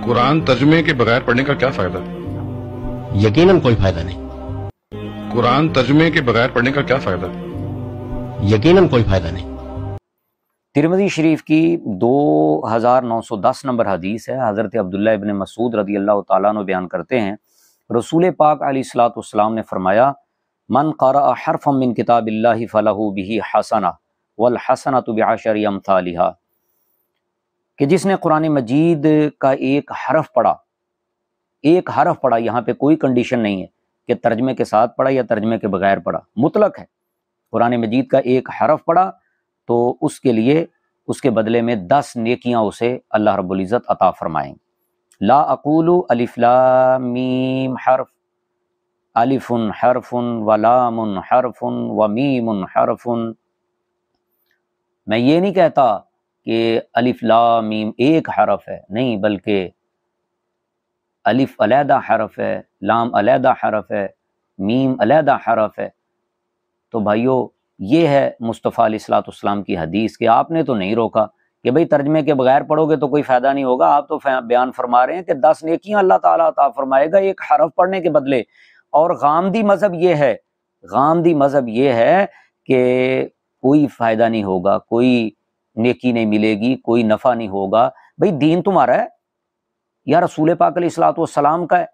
कुरान तर्जुमे के बगैर पढ़ने का क्या फायदा? यकीनन कोई फायदा नहीं। कुरान तर्जुमे के बगैर पढ़ने का क्या फायदा? यकीनन कोई फायदा नहीं। तिरमिज़ी शरीफ की 2910 नंबर हदीस है। हज़रत अब्दुल्लाह इब्न मसूद रज़ी अल्लाह ताला अन्हु बयान करते हैं, रसूल पाक अलैहिस्सलातु वस्सलाम ने फरमाया, मन क़रअ हरफ़म मिन किताबिल्लाहि फ़लहु बिही हसना वल हसनतु बिअशरि अम्सालिहा, कि जिसने कुरान मजीद का एक हरफ पढ़ा, यहाँ पे कोई कंडीशन नहीं है कि तर्जमे के साथ पढ़ा या तर्जमे के बगैर पढ़ा, मुतलक है। कुरान मजीद का एक हरफ पढ़ा तो उसके लिए उसके बदले में 10 नेकियां उसे अल्लाह रब्बुल इज़्ज़त अता फरमाएंगे। ला अक़ूलु अलिफ लाम मीम हर्फ, अलिफुन हर्फुन व लामुन हर्फुन व मीमुन हर्फुन। मैं ये नहीं कहता कि अलिफ लाम मीम एक हरफ है, नहीं, बल्कि अलिफ अलहदा हरफ है, लाम अलहदा हरफ है, मीम अलहदा हरफ है। तो भाइयों, ये है मुस्तफ़ा अलैहिस्सलाम की हदीस कि आपने तो नहीं रोका कि भाई तर्जमे के बगैर पढ़ोगे तो कोई फ़ायदा नहीं होगा। आप तो बयान फरमा रहे हैं कि 10 नेकियां अल्लाह ताला अता फरमाएगा एक हरफ पढ़ने के बदले। और गामदी मज़हब ये है कि कोई फ़ायदा नहीं होगा, कोई नेकी नहीं मिलेगी, कोई नफ़ा नहीं होगा। भाई दीन तुम्हारा है या रसूल पाक अलैहिस्सलातु वस्सलाम का है?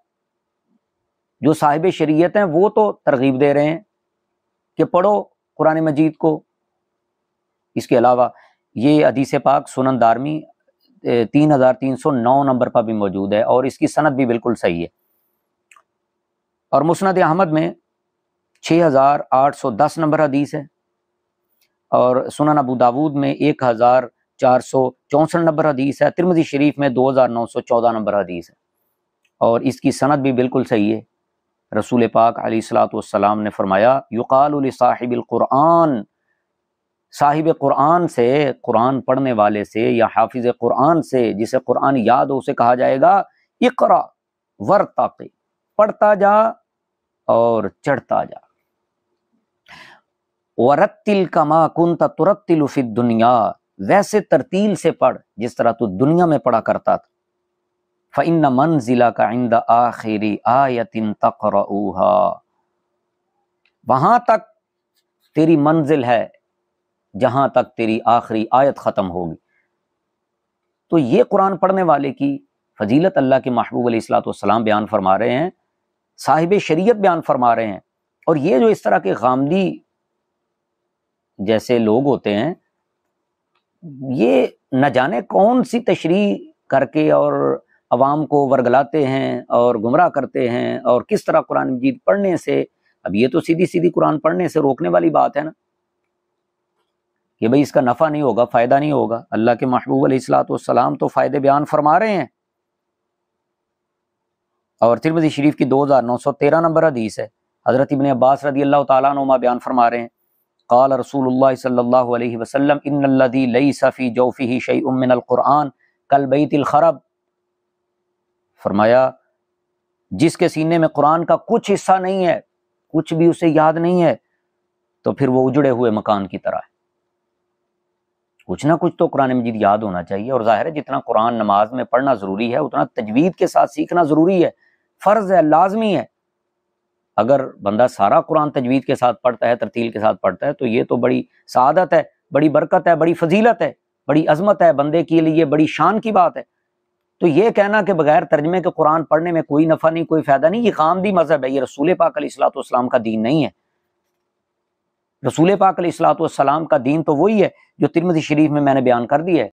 जो साहिब शरीयत हैं वो तो तरगीब दे रहे हैं कि पढ़ो कुरान मजीद को। इसके अलावा ये हदीस पाक सुनन दारमी 3309 नंबर पर भी मौजूद है और इसकी सनद भी बिल्कुल सही है। और मुस्नद अहमद में 6810 नंबर हदीस है और सुनन अबू दाऊद में 1464 नंबर हदीस है। तिरमिज़ी शरीफ में 2914 नंबर हदीस है और इसकी सनद भी बिल्कुल सही है। रसूल पाक अलैहिस्सलातु वस्सलाम ने फरमाया, युक़ालु लिसाहिबिल कुरान, साहिब कुरान से, कुरान पढ़ने वाले से या हाफिज़ कुरान से, जिसे कुरान याद हो, उसे कहा जाएगा इक़रा वर्तक़ि, पढ़ता जा और चढ़ता जा। वरत्तिल कमा कुन्त तुरत्तिलु फ़िद दुनिया, वैसे तरतील से पढ़ जिस तरह तू दुनिया में पढ़ा करता था। फ़इन्न मंज़िलका इंद आखिरी आयतिन तक़रऊहा, वहां तक तेरी मंजिल है जहां तक तेरी आखिरी आयत ख़त्म होगी। तो ये कुरान पढ़ने वाले की फजीलत अल्लाह के महबूब अलैहिस्सलातु वस्सलाम बयान फरमा रहे हैं, साहिब शरीयत बयान फरमा रहे हैं। और ये जो इस तरह के गामदी जैसे लोग होते हैं, ये न जाने कौन सी तशरीह करके और अवाम को वर्गलाते हैं और गुमराह करते हैं और किस तरह कुरान मजीद पढ़ने से। अब ये तो सीधी सीधी कुरान पढ़ने से रोकने वाली बात है ना, कि भाई इसका नफ़ा नहीं होगा, फ़ायदा नहीं होगा। अल्लाह के महबूब अलैहिस्सलातु वस्सलाम तो फ़ायदे बयान फरमा रहे हैं। और तिरमिज़ी शरीफ की 2913 नंबर हदीस है। हज़रत इब्न अब्बास रज़ी अल्लाह ताला अन्हुमा बयान फरमा रहे हैं, क़ाल रसूलुल्लाह सल्लल्लाहु अलैहि वसल्लम, इन्नल्लज़ी लैसा फ़ी जौफ़िही शैउम मिनल क़ुरआन कल बैतिल ख़रब, फरमाया जिसके सीने में कुरान का कुछ हिस्सा नहीं है, कुछ भी उसे याद नहीं है, तो फिर वो उजड़े हुए मकान की तरह है। कुछ ना कुछ तो कुरान मजीद याद होना चाहिए। और जाहिर है जितना कुरान नमाज में पढ़ना ज़रूरी है उतना तजवीद के साथ सीखना ज़रूरी है, फ़र्ज़ है, लाजमी है। अगर बंदा सारा कुरान तजवीद के साथ पढ़ता है, तरतील के साथ पढ़ता है, तो ये तो बड़ी सआदत है, बड़ी बरकत है, बड़ी फजीलत है, बड़ी अजमत है, बंदे के लिए बड़ी शान की बात है। तो ये कहना कि बगैर तर्जमे के कुरान पढ़ने में कोई नफ़ा नहीं, कोई फ़ायदा नहीं, ये गामदी मज़हब है। ये रसूल पाक अलैहिस्सलातु वस्सलाम का दीन नहीं है। रसूल पाक अलैहिस्सलातु वस्सलाम का दीन तो वही है जो तिरमिज़ी शरीफ में मैंने बयान कर दिया है।